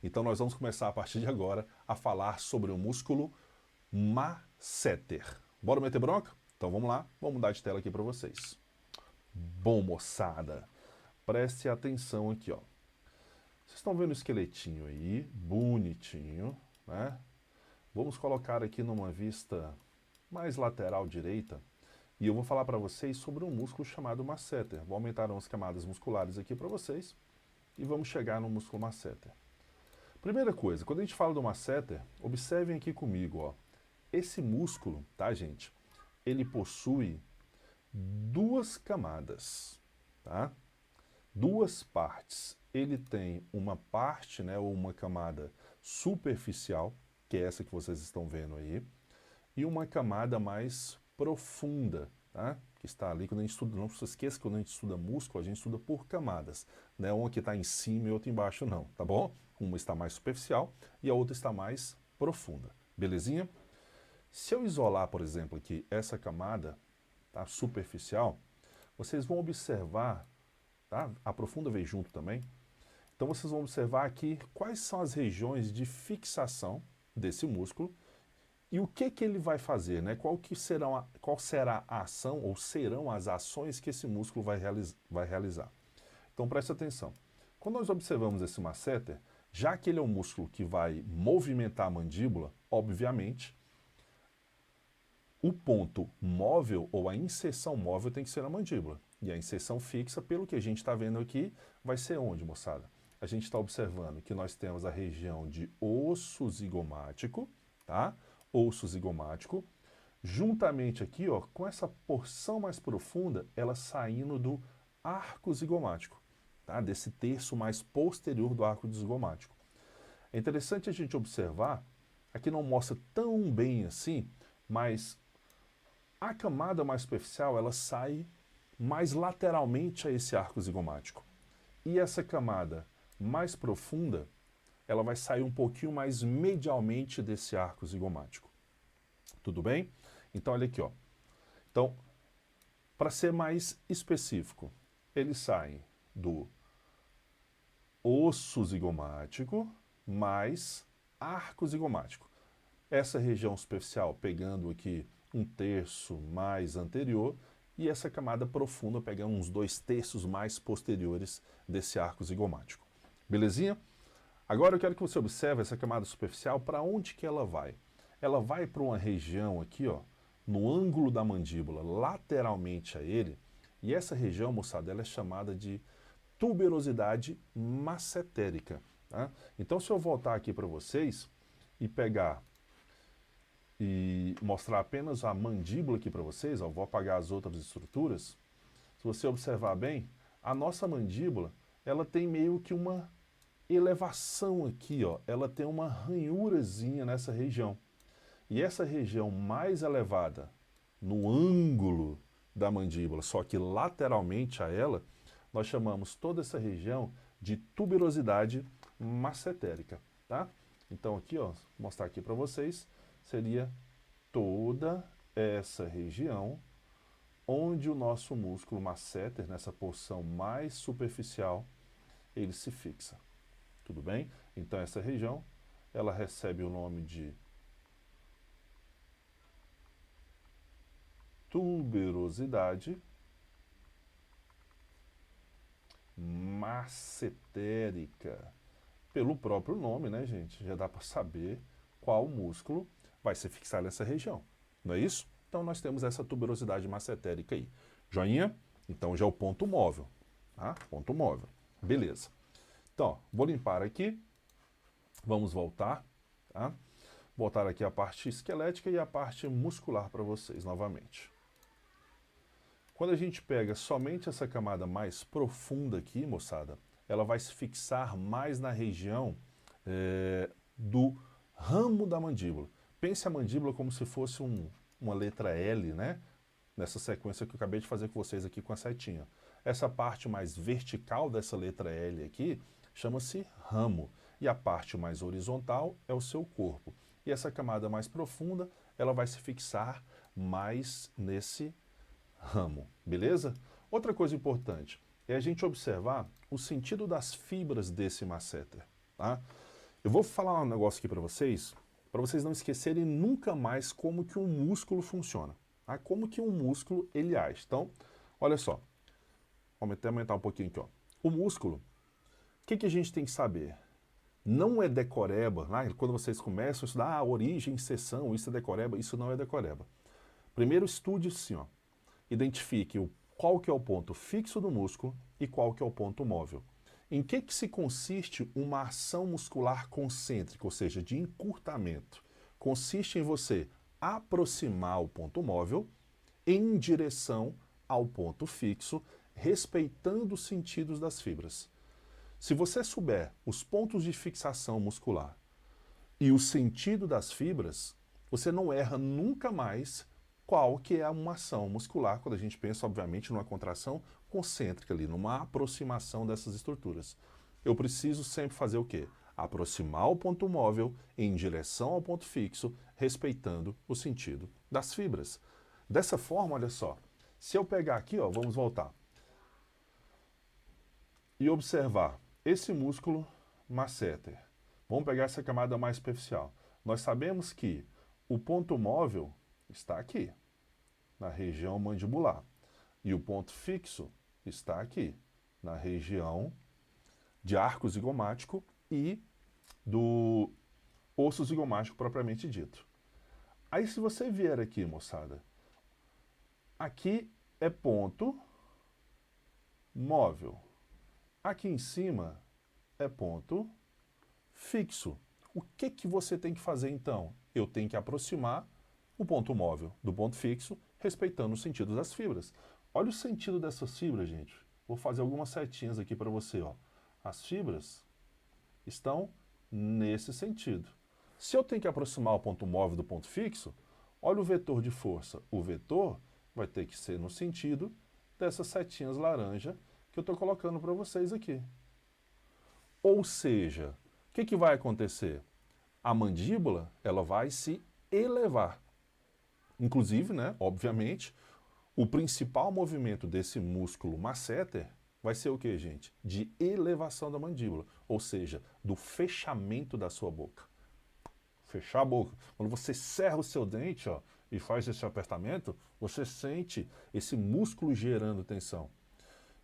Então nós vamos começar a partir de agora a falar sobre o músculo masseter. Bora meter bronca? Então vamos lá, vou mudar de tela aqui para vocês. Bom, moçada, preste atenção aqui, ó. Vocês estão vendo o esqueletinho aí, bonitinho, né? Vamos colocar aqui numa vista mais lateral direita e eu vou falar para vocês sobre um músculo chamado masseter. Vou aumentar umas camadas musculares aqui para vocês e vamos chegar no músculo masseter. Primeira coisa, quando a gente fala do masseter, observem aqui comigo, ó. Esse músculo, tá, gente? Ele possui duas camadas, tá? Duas partes. Ele tem uma parte, né, ou uma camada superficial, que é essa que vocês estão vendo aí, e uma camada mais profunda, tá? Que está ali quando a gente estuda. Não se esqueça que quando a gente estuda músculo, a gente estuda por camadas, né? Uma que está em cima e outra embaixo não, tá bom? Uma está mais superficial e a outra está mais profunda, belezinha? Se eu isolar, por exemplo, aqui essa camada, tá, superficial, vocês vão observar, tá? A profunda veio junto também. Então vocês vão observar aqui quais são as regiões de fixação desse músculo e o que ele vai fazer, né? Qual será a ação ou serão as ações que esse músculo vai realizar. Então preste atenção. Quando nós observamos esse masseter, já que ele é um músculo que vai movimentar a mandíbula, obviamente, o ponto móvel ou a inserção móvel tem que ser na mandíbula. E a inserção fixa, pelo que a gente está vendo aqui, vai ser onde, moçada? A gente está observando que nós temos a região de osso zigomático, tá? Osso zigomático, juntamente aqui, ó, com essa porção mais profunda, ela saindo do arco zigomático, tá? Desse terço mais posterior do arco zigomático. É interessante a gente observar, aqui não mostra tão bem assim, mas a camada mais superficial, ela sai mais lateralmente a esse arco zigomático. E essa camada mais profunda, ela vai sair um pouquinho mais medialmente desse arco zigomático. Tudo bem? Então, olha aqui, ó. Então, para ser mais específico, eles saem do osso zigomático mais arco zigomático. Essa região superficial pegando aqui um terço mais anterior e essa camada profunda pegando uns 2/3 mais posteriores desse arco zigomático. Belezinha? Agora eu quero que você observe essa camada superficial, para onde que ela vai? Ela vai para uma região aqui, ó, no ângulo da mandíbula, lateralmente a ele, e essa região, moçada, ela é chamada de tuberosidade massetérica. Tá? Então, se eu voltar aqui para vocês e pegar e mostrar apenas a mandíbula aqui para vocês, ó, vou apagar as outras estruturas, se você observar bem, a nossa mandíbula, ela tem meio que uma elevação aqui, ó, ela tem uma ranhurazinha nessa região. E essa região mais elevada, no ângulo da mandíbula, só que lateralmente a ela, nós chamamos toda essa região de tuberosidade massetérica, tá? Então aqui, ó, vou mostrar aqui para vocês, seria toda essa região onde o nosso músculo masseter, nessa porção mais superficial, ele se fixa. Tudo bem? Então essa região, ela recebe o nome de tuberosidade massetérica. Pelo próprio nome, né, gente? Já dá para saber qual músculo vai se fixar nessa região. Não é isso? Então nós temos essa tuberosidade massetérica aí. Joinha? Então já é o ponto móvel. Tá? Ponto móvel. Beleza. Então, ó, vou limpar aqui. Vamos voltar. Tá? Voltar aqui a parte esquelética e a parte muscular para vocês novamente. Quando a gente pega somente essa camada mais profunda aqui, moçada, ela vai se fixar mais na região do ramo da mandíbula. Pense a mandíbula como se fosse uma letra L, né? Nessa sequência que eu acabei de fazer com vocês aqui com a setinha. Essa parte mais vertical dessa letra L aqui chama-se ramo. E a parte mais horizontal é o seu corpo. E essa camada mais profunda, ela vai se fixar mais nesse ramo, beleza? Outra coisa importante é a gente observar o sentido das fibras desse masseter, tá? Eu vou falar um negócio aqui para vocês não esquecerem nunca mais como que um músculo funciona. Tá? Como que um músculo ele age. Então, olha só. Vamos até aumentar um pouquinho aqui. Ó. O músculo, o que a gente tem que saber? Não é decoreba. Né? Quando vocês começam a estudar origem, seção, isso é decoreba, isso não é decoreba. Primeiro estude assim, ó. Identifique qual que é o ponto fixo do músculo e qual que é o ponto móvel. Em que se consiste uma ação muscular concêntrica, ou seja, de encurtamento? Consiste em você aproximar o ponto móvel em direção ao ponto fixo, respeitando os sentidos das fibras. Se você souber os pontos de fixação muscular e o sentido das fibras, você não erra nunca mais qual que é uma ação muscular, quando a gente pensa, obviamente, numa contração concêntrica ali, numa aproximação dessas estruturas. Eu preciso sempre fazer o quê? Aproximar o ponto móvel em direção ao ponto fixo, respeitando o sentido das fibras. Dessa forma, olha só, se eu pegar aqui, ó, vamos voltar, e observar esse músculo masseter. Vamos pegar essa camada mais superficial. Nós sabemos que o ponto móvel está aqui, na região mandibular. E o ponto fixo está aqui, na região de arco zigomático e do osso zigomático propriamente dito. Aí se você vier aqui, moçada, aqui é ponto móvel. Aqui em cima é ponto fixo. O que você tem que fazer então? Eu tenho que aproximar o ponto móvel do ponto fixo, respeitando o sentido das fibras. Olha o sentido dessas fibras, gente. Vou fazer algumas setinhas aqui para você. Ó. As fibras estão nesse sentido. Se eu tenho que aproximar o ponto móvel do ponto fixo, olha o vetor de força. O vetor vai ter que ser no sentido dessas setinhas laranja que eu estou colocando para vocês aqui. Ou seja, o que vai acontecer? A mandíbula ela vai se elevar. Inclusive, né, obviamente, o principal movimento desse músculo masseter vai ser o que, gente? De elevação da mandíbula, ou seja, do fechamento da sua boca. Fechar a boca. Quando você cerra o seu dente, ó, e faz esse apertamento, você sente esse músculo gerando tensão.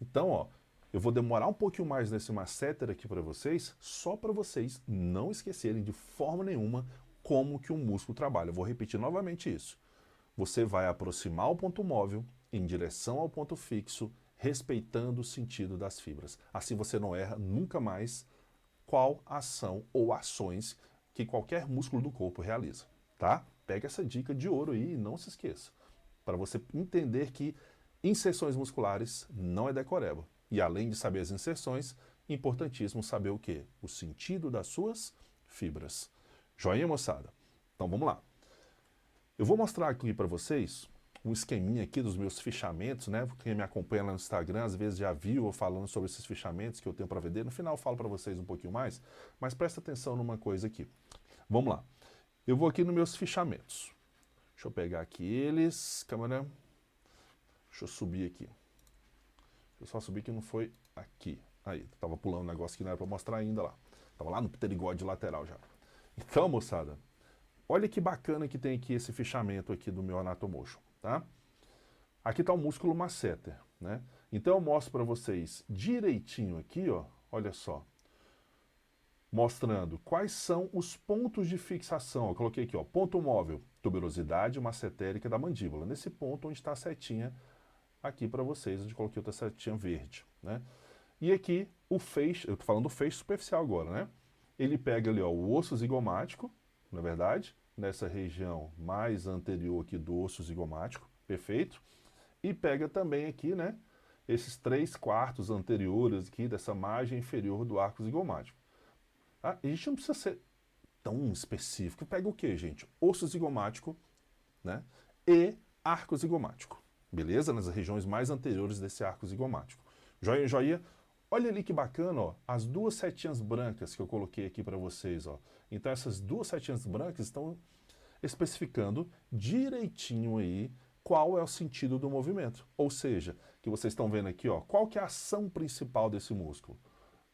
Então, ó, eu vou demorar um pouquinho mais nesse masseter aqui para vocês, só para vocês não esquecerem de forma nenhuma como que um músculo trabalha. Eu vou repetir novamente isso. Você vai aproximar o ponto móvel em direção ao ponto fixo, respeitando o sentido das fibras. Assim você não erra nunca mais qual ação ou ações que qualquer músculo do corpo realiza, tá? Pega essa dica de ouro aí e não se esqueça, para você entender que inserções musculares não é decoreba. E além de saber as inserções, importantíssimo saber o quê? O sentido das suas fibras. Joinha, moçada? Então vamos lá. Eu vou mostrar aqui para vocês um esqueminha aqui dos meus fichamentos, né? Quem me acompanha lá no Instagram, às vezes já viu eu falando sobre esses fichamentos que eu tenho para vender. No final eu falo para vocês um pouquinho mais, mas presta atenção numa coisa aqui. Vamos lá. Eu vou aqui nos meus fichamentos. Deixa eu pegar aqui eles. Câmera. Deixa eu subir aqui. Deixa eu só subir que não foi aqui. Aí, tava pulando um negócio que não era para mostrar ainda lá. Tava lá no pterigode lateral já. Então, moçada, olha que bacana que tem aqui esse fichamento aqui do meu Anatomotion, tá? Aqui está o músculo masseter, né? Então eu mostro para vocês direitinho aqui, ó, olha só, mostrando quais são os pontos de fixação. Eu coloquei aqui, ó, ponto móvel, tuberosidade massetérica da mandíbula. Nesse ponto onde está a setinha aqui para vocês, onde coloquei outra setinha verde, né? E aqui o feixe, eu estou falando do feixe superficial agora, né? Ele pega ali, ó, o osso zigomático, na verdade, nessa região mais anterior aqui do osso zigomático, perfeito? E pega também aqui, né, esses 3/4 anteriores aqui dessa margem inferior do arco zigomático. Tá? A gente não precisa ser tão específico. Pega o que, gente? Osso zigomático, né, e arco zigomático, beleza? Nas regiões mais anteriores desse arco zigomático. Joia, joia? Olha ali que bacana, ó, as duas setinhas brancas que eu coloquei aqui para vocês, ó. Então essas duas setinhas brancas estão especificando direitinho aí qual é o sentido do movimento. Ou seja, que vocês estão vendo aqui, ó, qual que é a ação principal desse músculo?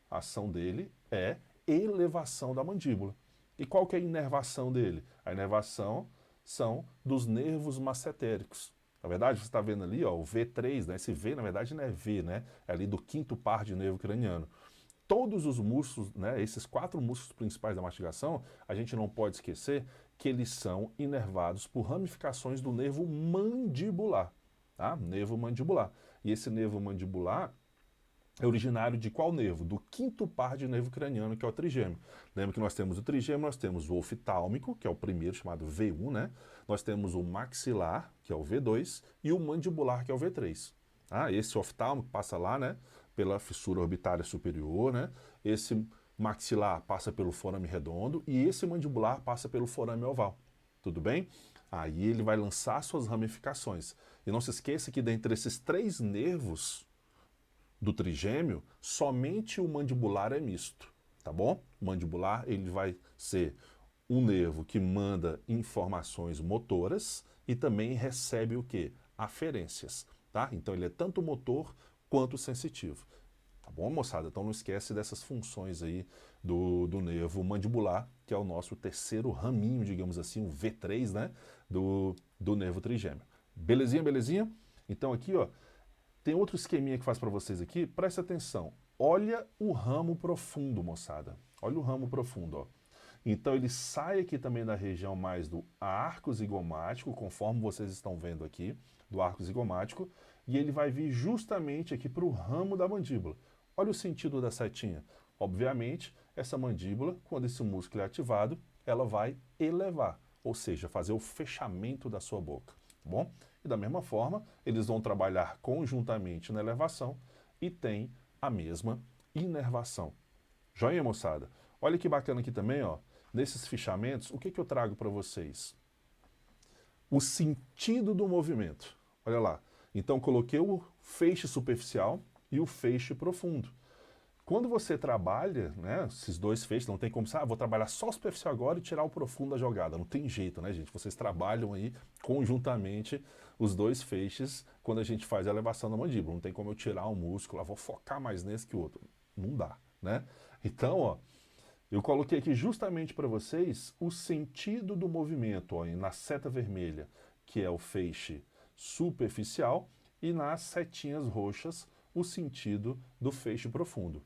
A ação dele é elevação da mandíbula. E qual que é a inervação dele? A inervação são dos nervos massetéricos. Na verdade, você está vendo ali, ó, o V3, né? Esse V, na verdade, não é V, né? É ali do quinto par de nervo craniano. Todos os músculos, né, esses 4 músculos principais da mastigação, a gente não pode esquecer que eles são inervados por ramificações do nervo mandibular, tá? Nervo mandibular. E esse nervo mandibular é originário de qual nervo? Do quinto par de nervo craniano, que é o trigêmeo. Lembra que nós temos o trigêmeo, nós temos o oftálmico, que é o primeiro, chamado V1, né? Nós temos o maxilar, que é o V2, e o mandibular, que é o V3. Ah, esse oftálmico passa lá, né, pela fissura orbitária superior, né? Esse maxilar passa pelo forame redondo e esse mandibular passa pelo forame oval. Tudo bem? Aí ele vai lançar suas ramificações. E não se esqueça que dentre esses 3 nervos do trigêmeo, somente o mandibular é misto, tá bom? O mandibular, ele vai ser um nervo que manda informações motoras e também recebe o quê? Aferências, tá? Então ele é tanto motor quanto sensitivo. Tá bom, moçada? Então não esquece dessas funções aí do nervo mandibular, que é o nosso terceiro raminho, digamos assim, o V3, né? Do nervo trigêmeo. Belezinha, belezinha? Então aqui, ó, tem outro esqueminha que faz para vocês aqui, presta atenção. Olha o ramo profundo, moçada. Olha o ramo profundo, ó. Então ele sai aqui também da região mais do arco zigomático, conforme vocês estão vendo aqui, do arco zigomático, e ele vai vir justamente aqui para o ramo da mandíbula. Olha o sentido da setinha. Obviamente, essa mandíbula, quando esse músculo é ativado, ela vai elevar, ou seja, fazer o fechamento da sua boca, tá bom? E da mesma forma, eles vão trabalhar conjuntamente na elevação e tem a mesma inervação. Joinha, moçada? Olha que bacana aqui também, ó. Nesses fichamentos, o que eu trago para vocês? O sentido do movimento. Olha lá. Então, coloquei o feixe superficial e o feixe profundo. Quando você trabalha, né, esses 2 feixes, não tem como, vou trabalhar só o superficial agora e tirar o profundo da jogada. Não tem jeito, né, gente? Vocês trabalham aí conjuntamente os 2 feixes quando a gente faz a elevação da mandíbula. Não tem como eu tirar um músculo, vou focar mais nesse que o outro. Não dá, né? Então, ó, eu coloquei aqui justamente para vocês o sentido do movimento, ó, na seta vermelha, que é o feixe superficial, e nas setinhas roxas, o sentido do feixe profundo.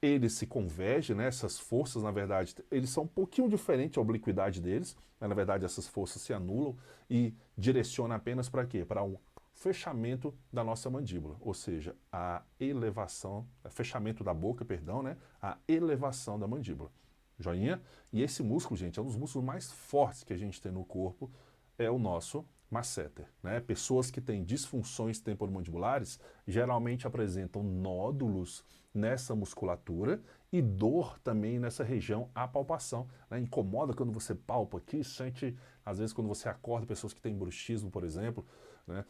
Eles se convergem, né? Essas forças, na verdade, eles são um pouquinho diferentes a obliquidade deles, mas, na verdade, essas forças se anulam e direcionam apenas para quê? Para um fechamento da nossa mandíbula, ou seja, a elevação, fechamento da boca, perdão, né? A elevação da mandíbula. Joinha? E esse músculo, gente, é um dos músculos mais fortes que a gente tem no corpo, é o nosso masseter, né? Pessoas que têm disfunções temporomandibulares geralmente apresentam nódulos nessa musculatura e dor também nessa região, a palpação, né? Incomoda quando você palpa aqui, sente, às vezes quando você acorda, pessoas que têm bruxismo, por exemplo, né?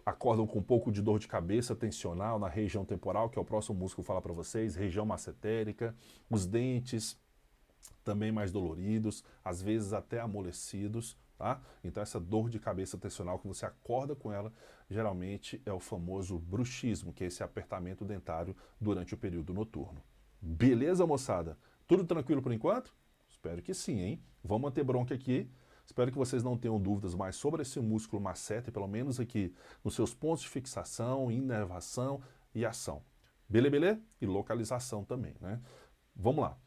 Acordam com um pouco de dor de cabeça tensional na região temporal, que é o próximo músculo que eu vou falar para vocês, região massetérica, os dentes também mais doloridos, às vezes até amolecidos, tá? Então essa dor de cabeça tensional que você acorda com ela, geralmente é o famoso bruxismo, que é esse apertamento dentário durante o período noturno. Beleza, moçada? Tudo tranquilo por enquanto? Espero que sim, hein? Vamos manter bronca aqui. Espero que vocês não tenham dúvidas mais sobre esse músculo masseter, pelo menos aqui nos seus pontos de fixação, inervação e ação. Beleza? E localização também, né? Vamos lá.